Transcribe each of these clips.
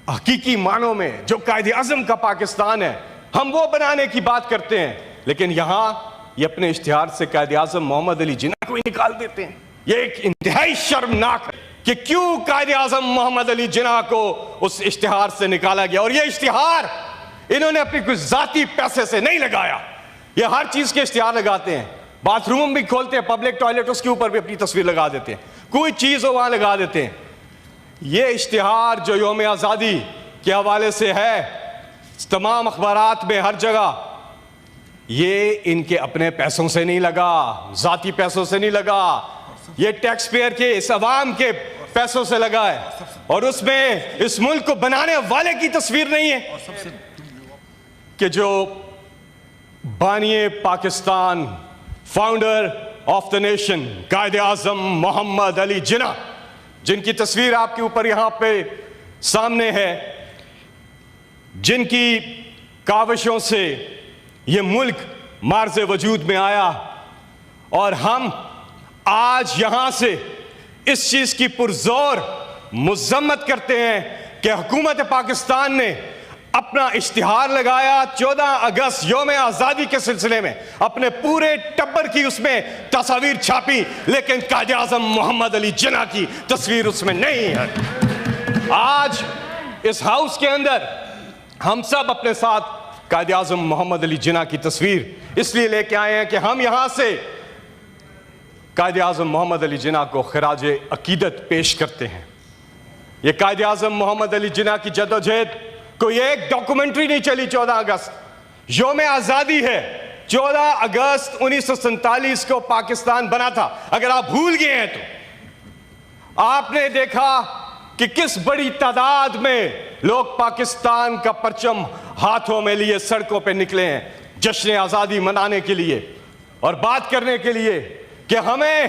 حقیقی معنوں میں جو قائد اعظم کا پاکستان ہے ہم وہ بنانے کی بات کرتے ہیں، لیکن یہاں یہ اپنے اشتہار سے قائد اعظم محمد علی جناح کو ہی نکال دیتے ہیں۔ یہ ایک انتہائی شرمناک ہے کہ کیوں قائد اعظم محمد علی جناح کو اس اشتہار سے نکالا گیا، اور یہ اشتہار انہوں نے اپنی کوئی ذاتی پیسے سے نہیں لگایا۔ یہ ہر چیز کے اشتہار لگاتے ہیں، باتھ روم بھی کھولتے ہیں، پبلک ٹوائلٹ اس کے اوپر بھی اپنی تصویر لگا دیتے ہیں، کوئی چیز ہو وہاں لگا دیتے ہیں۔ یہ اشتہار جو یوم آزادی کے حوالے سے ہے تمام اخبارات میں ہر جگہ، یہ ان کے اپنے پیسوں سے نہیں لگا، ذاتی پیسوں سے نہیں لگا، یہ ٹیکس پیئر کے اس عوام کے پیسوں سے لگا ہے، اور اس میں اس ملک کو بنانے والے کی تصویر نہیں ہے کہ جو بانی Pakistan, founder of the nation Quaid Azam محمد علی جناح، جن کی تصویر آپ کے اوپر یہاں پہ سامنے ہے، جن کی کاوشوں سے یہ ملک معرض وجود میں آیا، اور ہم آج یہاں سے اس چیز کی پرزور مذمت کرتے ہیں کہ حکومت پاکستان نے اپنا اشتہار لگایا 14 اگست یوم آزادی کے سلسلے میں، اپنے پورے ٹبر کی اس میں تصاویر چھاپی، لیکن قائد اعظم محمد علی جناح کی تصویر اس میں نہیں ہے۔ آج اس ہاؤس کے اندر ہم سب اپنے ساتھ قائد اعظم محمد علی جناح کی تصویر اس لیے لے کے آئے ہیں کہ ہم یہاں سے قائد اعظم محمد علی جناح کو خراج عقیدت پیش کرتے ہیں۔ یہ قائد اعظم محمد علی جناح کی جدوجہد کوئی ایک ڈاکومنٹری نہیں چلی 14 اگست، یوم آزادی ہے۔ 14 اگست 1947 کو پاکستان بنا تھا، اگر آپ بھول گئے ہیں تو آپ نے دیکھا کہ کس بڑی تعداد میں لوگ پاکستان کا پرچم ہاتھوں میں لیے سڑکوں پہ نکلے ہیں جشن آزادی منانے کے لیے اور بات کرنے کے لیے کہ ہمیں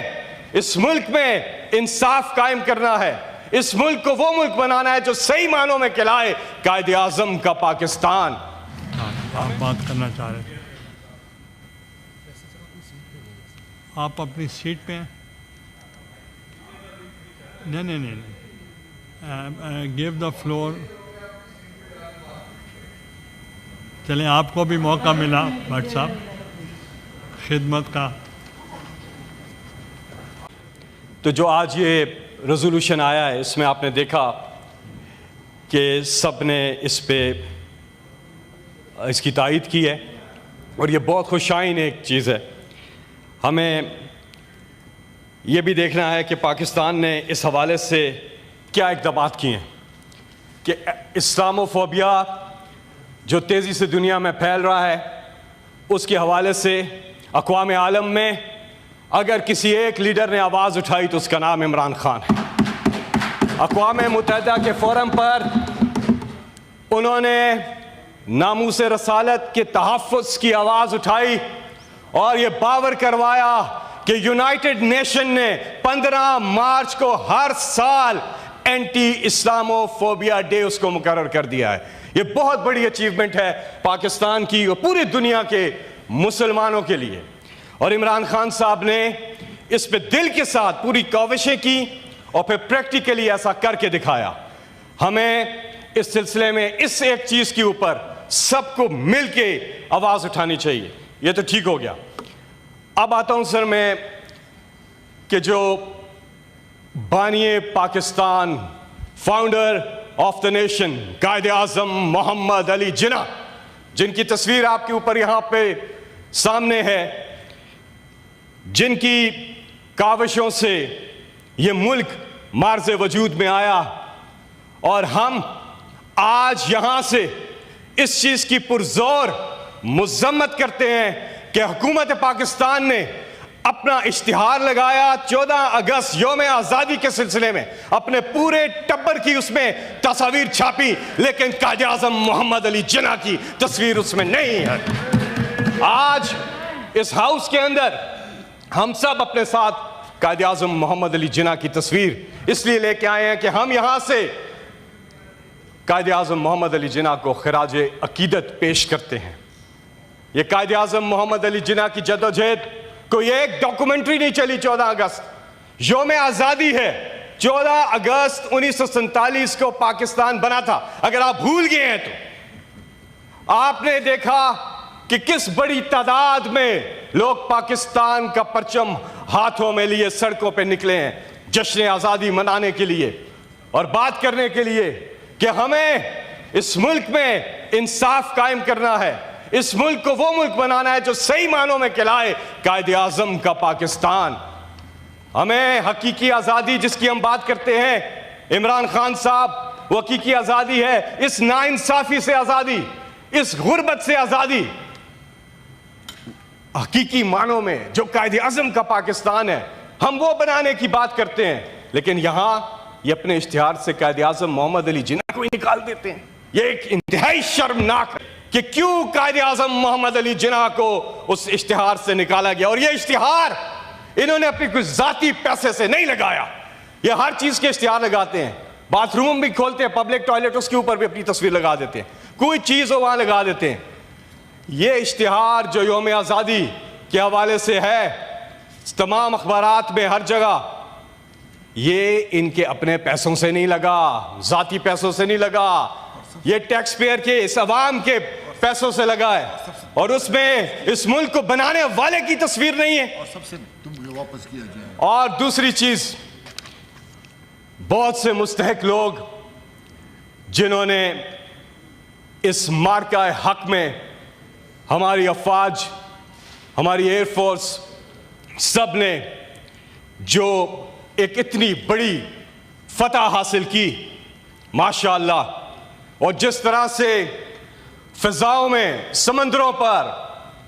اس ملک میں انصاف قائم کرنا ہے، اس ملک کو وہ ملک بنانا ہے جو صحیح معنوں میں کہلائے قائد اعظم کا پاکستان۔ آپ بات کرنا چاہ رہے تھے، آپ اپنی سیٹ پہ ہیں؟ نہیں، گیو دا فلور۔ چلیں، آپ کو بھی موقع ملا بھٹ صاحب خدمت کا۔ تو جو آج یہ ریزولوشن آیا ہے اس میں آپ نے دیکھا کہ سب نے اس پہ اس کی تائید کی ہے، اور یہ بہت خوشائن ایک چیز ہے۔ ہمیں یہ بھی دیکھنا ہے کہ پاکستان نے اس حوالے سے کیا اقدامات کیے ہیں کہ اسلاموفوبیا جو تیزی سے دنیا میں پھیل رہا ہے اس کے حوالے سے اقوام عالم میں اگر کسی ایک لیڈر نے آواز اٹھائی تو اس کا نام عمران خان ہے۔ اقوام متحدہ کے فورم پر انہوں نے ناموس رسالت کے تحفظ کی آواز اٹھائی اور یہ باور کروایا کہ یونائٹڈ نیشن نے 15 مارچ کو ہر سال اینٹی اسلاموفوبیا ڈے اس کو مقرر کر دیا ہے۔ یہ بہت بڑی اچیومنٹ ہے پاکستان کی اور پوری دنیا کے مسلمانوں کے لیے، اور عمران خان صاحب نے اس پہ دل کے ساتھ پوری کوششیں کی اور پھر پریکٹیکلی ایسا کر کے دکھایا۔ ہمیں اس سلسلے میں اس ایک چیز کے اوپر سب کو مل کے آواز اٹھانی چاہیے۔ یہ تو ٹھیک ہو گیا، اب آتا ہوں سر میں کہ جو بانی Pakistan, founder of the nation Quaid Azam محمد علی جناح، جن کی تصویر آپ کے اوپر یہاں پہ سامنے ہے، جن کی کاوشوں سے یہ ملک معرض وجود میں آیا، اور ہم آج یہاں سے اس چیز کی پرزور مذمت کرتے ہیں کہ حکومت پاکستان نے اپنا اشتہار لگایا 14 اگست یوم آزادی کے سلسلے میں، اپنے پورے ٹبر کی اس میں تصاویر چھاپی، لیکن قائد اعظم محمد علی جناح کی تصویر اس میں نہیں ہے۔ آج اس ہاؤس کے اندر ہم سب اپنے ساتھ قائد اعظم محمد علی جناح کی تصویر اس لیے لے کے آئے ہیں کہ ہم یہاں سے قائد اعظم محمد علی جناح کو خراج عقیدت پیش کرتے ہیں۔ یہ قائد اعظم محمد علی جناح کی جدوجہد کوئی ایک ڈاکومنٹری نہیں چلی 14 اگست، یوم آزادی ہے۔ 14 اگست 1947 کو پاکستان بنا تھا. اگر آپ بھول گئے ہیں تو آپ نے دیکھا کہ کس بڑی تعداد میں لوگ پاکستان کا پرچم ہاتھوں میں لیے سڑکوں پہ نکلے ہیں جشن آزادی منانے کے لیے اور بات کرنے کے لیے کہ ہمیں اس ملک میں انصاف قائم کرنا ہے, اس ملک کو وہ ملک بنانا ہے جو صحیح معنوں میں کہلائے قائد اعظم کا پاکستان. ہمیں حقیقی آزادی جس کی ہم بات کرتے ہیں عمران خان صاحب, وہ حقیقی آزادی ہے اس ناانصافی سے آزادی, اس غربت سے آزادی. حقیقی معنوں میں جو قائد اعظم کا پاکستان ہے ہم وہ بنانے کی بات کرتے ہیں, لیکن یہاں یہ اپنے اشتہار سے قائد اعظم محمد علی جناح کو ہی نکال دیتے ہیں. یہ ایک انتہائی شرمناک ہے کہ کیوں قائد اعظم محمد علی جناح کو اس اشتہار سے نکالا گیا. اور یہ اشتہار انہوں نے اپنی کچھ ذاتی پیسے سے نہیں لگایا. یہ ہر چیز کے اشتہار لگاتے ہیں, باتھ روم بھی کھولتے ہیں, پبلک ٹوائلٹ اس کے اوپر بھی اپنی تصویر لگا دیتے ہیں, کوئی چیز ہو وہاں لگا دیتے ہیں. یہ اشتہار جو یوم آزادی کے حوالے سے ہے تمام اخبارات میں ہر جگہ, یہ ان کے اپنے پیسوں سے نہیں لگا, ذاتی پیسوں سے نہیں لگا, یہ ٹیکس پیئر کے اس عوام کے پیسوں سے لگا ہے, اور اس میں اس ملک کو بنانے والے کی تصویر نہیں ہے. اور سب سے واپس کیا جائے. اور دوسری چیز, بہت سے مستحق لوگ جنہوں نے اس مارکہ حق میں ہماری افواج, ہماری ایئر فورس, سب نے جو ایک اتنی بڑی فتح حاصل کی ماشاءاللہ, اور جس طرح سے فضاؤں میں, سمندروں پر,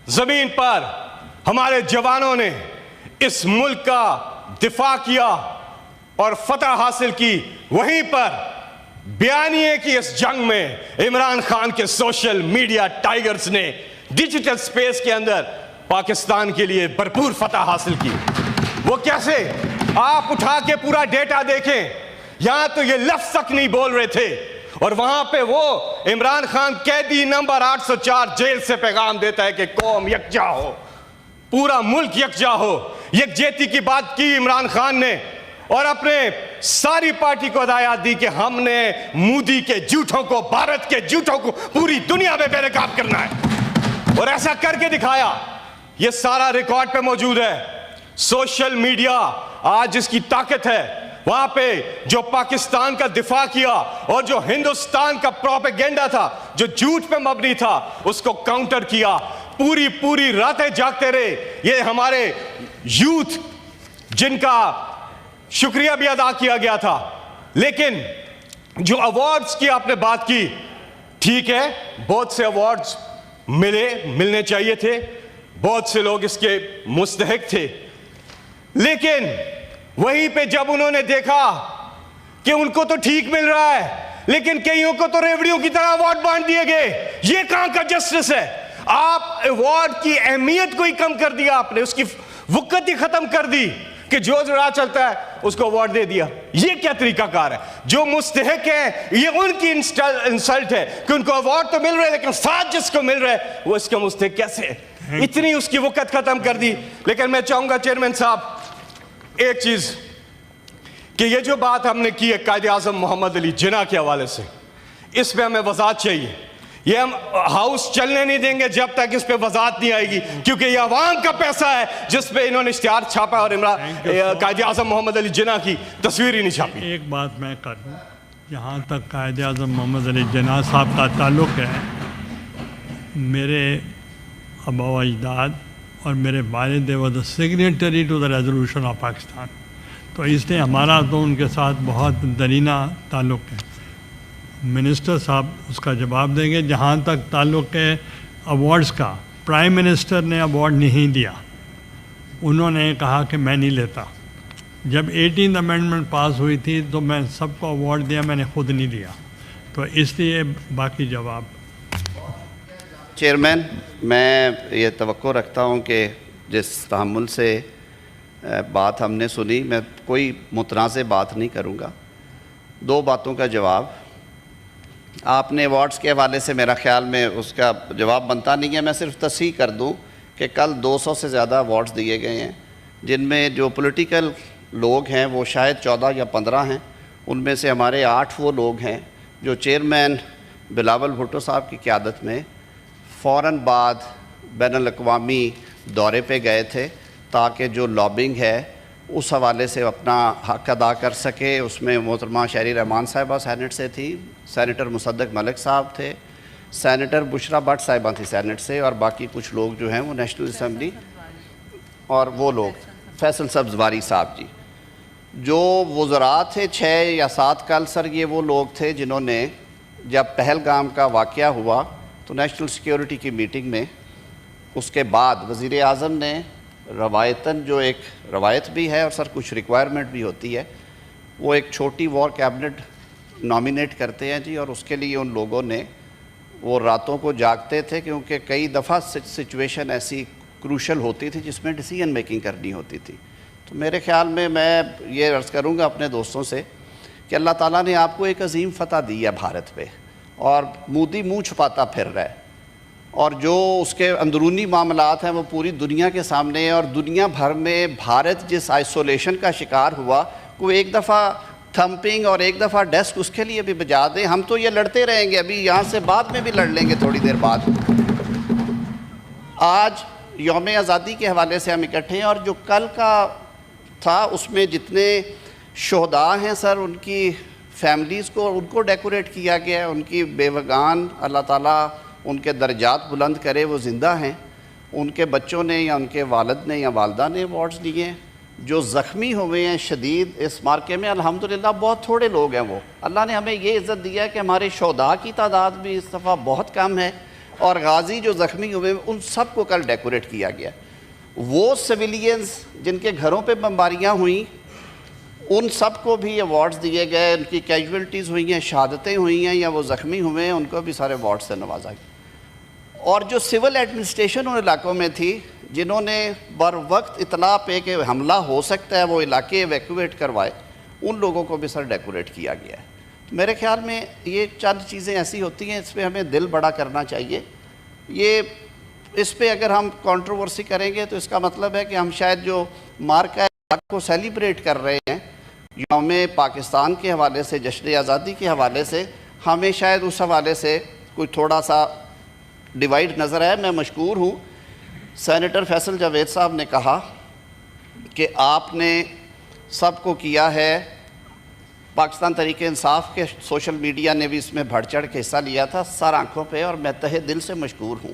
زمین پر ہمارے جوانوں نے اس ملک کا دفاع کیا اور فتح حاصل کی, وہیں پر بیانیے کی اس جنگ میں عمران خان کے سوشل میڈیا ٹائیگرز نے ڈیجیٹل سپیس کے اندر پاکستان کے لیے بھرپور فتح حاصل کی. وہ کیسے؟ آپ اٹھا کے پورا ڈیٹا دیکھیں, یہاں تو یہ لفظ تک نہیں بول رہے تھے, اور وہاں پہ وہ عمران خان قیدی نمبر 804 جیل سے پیغام دیتا ہے کہ قوم یکجا ہو, پورا ملک یکجا ہو. یکجہتی کی بات کی عمران خان نے, اور اپنے ساری پارٹی کو ہدایات دی کہ ہم نے مودی کے جھوٹوں کو, بھارت کے جھوٹوں کو پوری دنیا میں بے نقاب کرنا ہے, اور ایسا کر کے دکھایا. یہ سارا ریکارڈ پہ موجود ہے. سوشل میڈیا آج جس کی طاقت ہے, وہاں پہ جو پاکستان کا دفاع کیا اور جو ہندوستان کا پروپیگنڈا تھا جو جھوٹ پہ مبنی تھا اس کو کاؤنٹر کیا. پوری راتیں جاگتے رہے یہ ہمارے یوتھ, جن کا شکریہ بھی ادا کیا گیا تھا. لیکن جو ایوارڈز کی آپ نے بات کی, ٹھیک ہے بہت سے ایوارڈز ملنے چاہیے تھے, بہت سے لوگ اس کے مستحق تھے, لیکن وہیں پہ جب انہوں نے دیکھا کہ ان کو تو ٹھیک مل رہا ہے لیکن کئیوں کو تو ریوڑیوں کی طرح ایوارڈ بانٹ دیے گئے, یہ کہاں کا جسٹس ہے؟ آپ ایوارڈ کی اہمیت کو ہی کم کر دیا, آپ نے اس کی وقت ہی ختم کر دی کہ جو راہ چلتا ہے اس کو ایوارڈ دے دیا. یہ کیا طریقہ کار ہے؟ جو مستحق ہیں یہ ان کی انسلٹ ہے کہ ان کو ایوارڈ تو مل رہے لیکن ساتھ جس کو مل رہا ہے وہ اس کا مستحق کیسے ہے؟ اتنی اس کی وقت ختم کر دی. لیکن میں چاہوں گا چیئرمین صاحب ایک چیز, کہ یہ جو بات ہم نے کی ہے قائد اعظم محمد علی جناح کے حوالے سے, اس پہ ہمیں وضاحت چاہیے. یہ ہم ہاؤس چلنے نہیں دیں گے جب تک اس پہ وضاحت نہیں آئے گی, کیونکہ یہ عوام کا پیسہ ہے جس پہ انہوں نے اشتہار چھاپا اور قائد اعظم محمد علی جناح کی تصویر ہی نہیں چھاپی. ایک بات میں کر دوں, جہاں تک قائد اعظم محمد علی جناح صاحب کا تعلق ہے, میرے آبا و اجداد اور میرے والد was the signatory to the resolution of Pakistan, تو اس لیے ہمارا تو ان کے ساتھ بہت درینہ تعلق ہے. منسٹر صاحب اس کا جواب دیں گے. جہاں تک تعلق ہے ایوارڈز کا, پرائم منسٹر نے ایوارڈ نہیں دیا, انہوں نے کہا کہ میں نہیں لیتا. جب 18 امینڈمنٹ پاس ہوئی تھی تو میں سب کو ایوارڈ دیا, میں نے خود نہیں دیا. تو اس لیے باقی جواب. چیئرمین, میں یہ توقع رکھتا ہوں کہ جس تحمل سے بات ہم نے سنی, میں کوئی متنازع بات نہیں کروں گا. 2 باتوں کا جواب. آپ نے ایوارڈز کے حوالے سے میرا خیال میں اس کا جواب بنتا نہیں ہے. میں صرف تصحیح کر دوں کہ کل 200 سے زیادہ ایوارڈز دیے گئے ہیں, جن میں جو پولیٹیکل لوگ ہیں وہ شاید 14 یا 15 ہیں. ان میں سے ہمارے 8 وہ لوگ ہیں جو چیئرمین بلاول بھٹو صاحب کی قیادت میں فوراً بعد بین الاقوامی دورے پہ گئے تھے تاکہ جو لابنگ ہے اس حوالے سے اپنا حق ادا کر سکے. اس میں محترمہ شہری رحمان صاحبہ سینٹ سے تھی, سینیٹر مصدق ملک صاحب تھے, سینیٹر بشرا بٹ صاحبہ تھی سینٹ سے, اور باقی کچھ لوگ جو ہیں وہ نیشنل اسمبلی, اور وہ لوگ فیصل سبزواری صاحب جی. جو وزراء تھے 6 یا 7 کل سر, یہ وہ لوگ تھے جنہوں نے جب پہلگام کا واقعہ ہوا تو نیشنل سیکیورٹی کی میٹنگ میں اس کے بعد وزیر اعظم نے روایتاً, جو ایک روایت بھی ہے اور سر کچھ ریکوائرمنٹ بھی ہوتی ہے, وہ ایک چھوٹی وار کیبنٹ نامینیٹ کرتے ہیں جی, اور اس کے لیے ان لوگوں نے وہ راتوں کو جاگتے تھے کیونکہ کئی دفعہ سچویشن ایسی کروشل ہوتی تھی جس میں ڈیسیجن میکنگ کرنی ہوتی تھی. تو میرے خیال میں یہ عرض کروں گا اپنے دوستوں سے کہ اللہ تعالیٰ نے آپ کو ایک عظیم فتح دی ہے بھارت پہ, اور مودی منہ چھپاتا پھر رہا ہے, اور جو اس کے اندرونی معاملات ہیں وہ پوری دنیا کے سامنے ہیں, اور دنیا بھر میں بھارت جس آئسولیشن کا شکار ہوا, کوئی ایک دفعہ تھمپنگ اور ایک دفعہ ڈیسک اس کے لیے بھی بجا دیں. ہم تو یہ لڑتے رہیں گے, ابھی یہاں سے بعد میں بھی لڑ لیں گے تھوڑی دیر بعد. آج یوم آزادی کے حوالے سے ہم اکٹھے ہیں, اور جو کل کا تھا اس میں جتنے شہداء ہیں سر, ان کی فیملیز کو ان کو ڈیکوریٹ کیا گیا ہے, ان کی بیوگان اللہ تعالیٰ ان کے درجات بلند کرے, وہ زندہ ہیں. ان کے بچوں نے یا ان کے والد نے یا والدہ نے ایوارڈز لیے ہیں. جو زخمی ہوئے ہیں شدید اس مارکے میں, الحمدللہ بہت تھوڑے لوگ ہیں. وہ اللہ نے ہمیں یہ عزت دیا ہے کہ ہمارے شہداء کی تعداد بھی اس دفعہ بہت کم ہے, اور غازی جو زخمی ہوئے ان سب کو کل ڈیکوریٹ کیا گیا. وہ سویلینز جن کے گھروں پہ بمباریاں ہوئیں ان سب کو بھی ایوارڈز دیے گئے, ان کی کیجولٹیز ہوئی ہیں, شہادتیں ہوئی ہیں یا وہ زخمی ہوئے ہیں, ان کو بھی سارے ایوارڈ سے نوازا گیا. اور جو سول ایڈمنسٹریشن ان علاقوں میں تھی جنہوں نے بر وقت اطلاع پہ کہ حملہ ہو سکتا ہے وہ علاقے ایویکویٹ کروائے, ان لوگوں کو بھی سر ڈیکوریٹ کیا گیا ہے. میرے خیال میں یہ چند چیزیں ایسی ہوتی ہیں اس پہ ہمیں دل بڑا کرنا چاہیے. یہ اس پہ اگر ہم کنٹروورسی کریں گے تو اس کا مطلب ہے کہ ہم شاید جو مارکہ حق کو سیلیبریٹ کر رہے ہیں یوم پاکستان کے حوالے سے, جشن آزادی کے حوالے سے, ہمیں شاید اس حوالے سے کوئی تھوڑا سا ڈیوائیڈ نظر آئے. میں مشکور ہوں سینیٹر فیصل جاوید صاحب نے کہا کہ آپ نے سب کو کیا ہے, پاکستان تحریک انصاف کے سوشل میڈیا نے بھی اس میں بڑھ چڑھ کے حصہ لیا تھا سر آنکھوں پہ, اور میں تہہ دل سے مشکور ہوں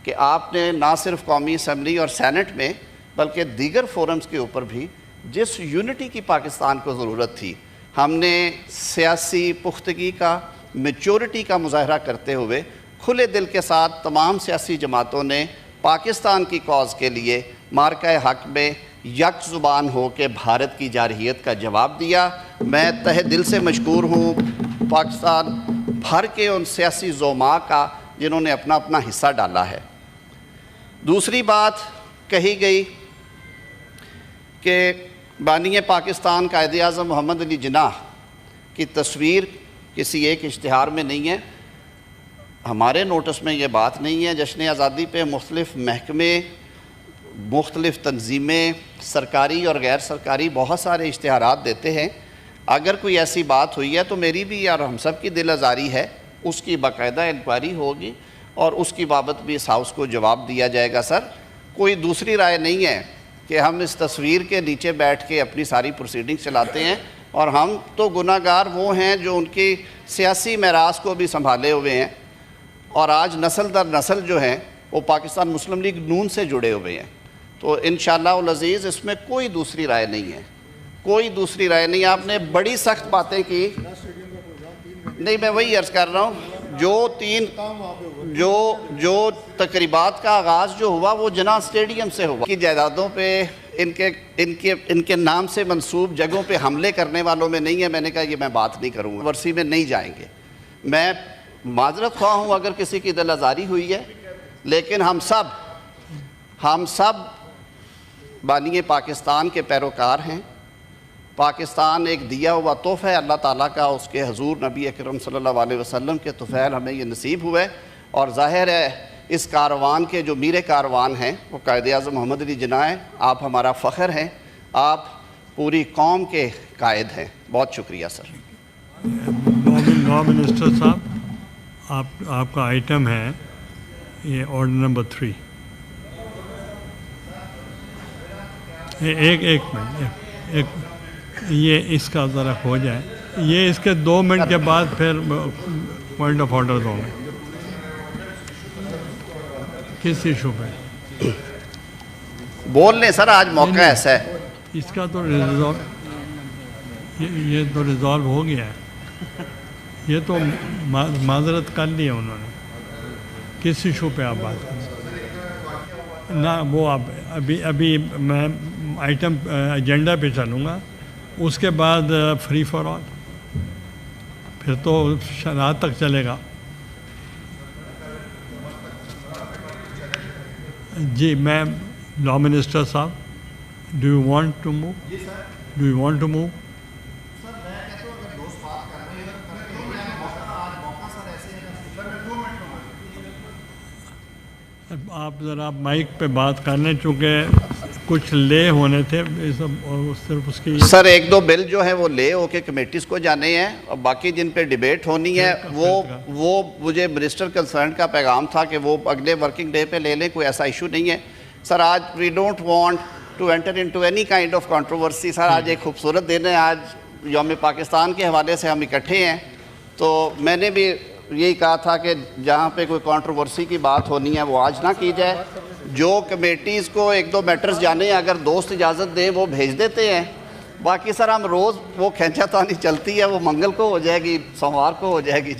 کہ آپ نے نہ صرف قومی اسمبلی اور سینٹ میں بلکہ دیگر فورمز کے اوپر بھی جس یونٹی کی پاکستان کو ضرورت تھی, ہم نے سیاسی پختگی کا, میچورٹی کا مظاہرہ کرتے ہوئے کھلے دل کے ساتھ تمام سیاسی جماعتوں نے پاکستان کی کاز کے لیے مارکہ حق میں یک زبان ہو کے بھارت کی جارحیت کا جواب دیا. میں تہہ دل سے مشکور ہوں پاکستان بھر کے ان سیاسی زعماء کا جنہوں نے اپنا اپنا حصہ ڈالا ہے. دوسری بات کہی گئی کہ بانی پاکستان قائد اعظم محمد علی جناح کی تصویر کسی ایک اشتہار میں نہیں ہے, ہمارے نوٹس میں یہ بات نہیں ہے. جشن آزادی پہ مختلف محکمے, مختلف تنظیمیں, سرکاری اور غیر سرکاری بہت سارے اشتہارات دیتے ہیں. اگر کوئی ایسی بات ہوئی ہے تو میری بھی اور ہم سب کی دل آزاری ہے, اس کی باقاعدہ انکوائری ہوگی اور اس کی بابت بھی اس ہاؤس کو جواب دیا جائے گا. سر کوئی دوسری رائے نہیں ہے کہ ہم اس تصویر کے نیچے بیٹھ کے اپنی ساری پروسیڈنگ چلاتے ہیں, اور ہم تو گناہ گار وہ ہیں جو ان کی سیاسی میراث کو بھی سنبھالے ہوئے ہیں, اور آج نسل در نسل جو ہیں وہ پاکستان مسلم لیگ نون سے جڑے ہوئے ہیں. تو انشاءاللہ العزیز اس میں کوئی دوسری رائے نہیں ہے, کوئی دوسری رائے نہیں. آپ نے بڑی سخت باتیں کی, نہیں میں وہی عرض کر رہا ہوں, جو تقریبات کا آغاز جو ہوا وہ جناح اسٹیڈیم سے ہوا. کی جائیدادوں پہ ان کے نام سے منسوب جگہوں پہ حملے کرنے والوں میں نہیں ہے. میں نے کہا یہ میں بات نہیں کروں گا, ورسی میں نہیں جائیں گے. میں معذرت خواہ ہوں اگر کسی کی دل آزاری ہوئی ہے, لیکن ہم سب بانی پاکستان کے پیروکار ہیں. پاکستان ایک دیا ہوا تحفہ ہے اللہ تعالیٰ کا, اس کے حضور نبی اکرم صلی اللہ علیہ وسلم کے طفیل ہمیں یہ نصیب ہوئے, اور ظاہر ہے اس کاروان کے جو میر کاروان ہیں وہ قائد اعظم محمد علی جناح ہیں. آپ ہمارا فخر ہیں, آپ پوری قوم کے قائد ہیں. بہت شکریہ سر. لا منسٹر صاحب، آپ کا آئٹم ہے یہ آرڈر نمبر 3. ایک منٹ، یہ اس کا ذرا ہو جائے. یہ اس کے 2 منٹ کے بعد پھر پوائنٹ آف آرڈر دوں گے. کس ایشو پہ بول لیں سر، آج موقع ایسا ہے. اس کا تو یہ تو ریزالو ہو گیا ہے. یہ تو معذرت کر لی ہے انہوں نے. کس ایشو پہ آپ بات کریں؟ نہ وہ آپ ابھی میں آئٹم ایجنڈا پہ چلوں گا، اس کے بعد فری فار آل، پھر تو رات تک چلے گا. جی میں لا منسٹر صاحب، do you want to move? Do you want to move? آپ ذرا مائک پہ بات کر لیں، چونکہ کچھ لے ہونے تھے صرف اس کی. سر 1-2 بل جو ہیں وہ لے ہو کے کمیٹیز کو جانے ہیں، اور باقی جن پہ ڈیبیٹ ہونی ہے وہ مجھے منسٹر کنسرن کا پیغام تھا کہ وہ اگلے ورکنگ ڈے پہ لے لیں. کوئی ایسا ایشو نہیں ہے سر. آج we don't want to enter into any kind of controversy. Sir آج ایک خوبصورت دن ہے، آج یوم پاکستان کے حوالے سے ہم اکٹھے ہیں. تو میں نے بھی یہی کہا تھا کہ جہاں پہ کوئی کنٹروورسی کی بات ہونی ہے وہ آج نہ کی جائے. جو کمیٹیز کو 1-2 میٹرز جانے ہیں، اگر دوست اجازت دیں وہ بھیج دیتے ہیں. باقی سر ہم روز وہ کھینچا تانی چلتی ہے، وہ منگل کو ہو جائے گی، سوموار کو ہو جائے گی.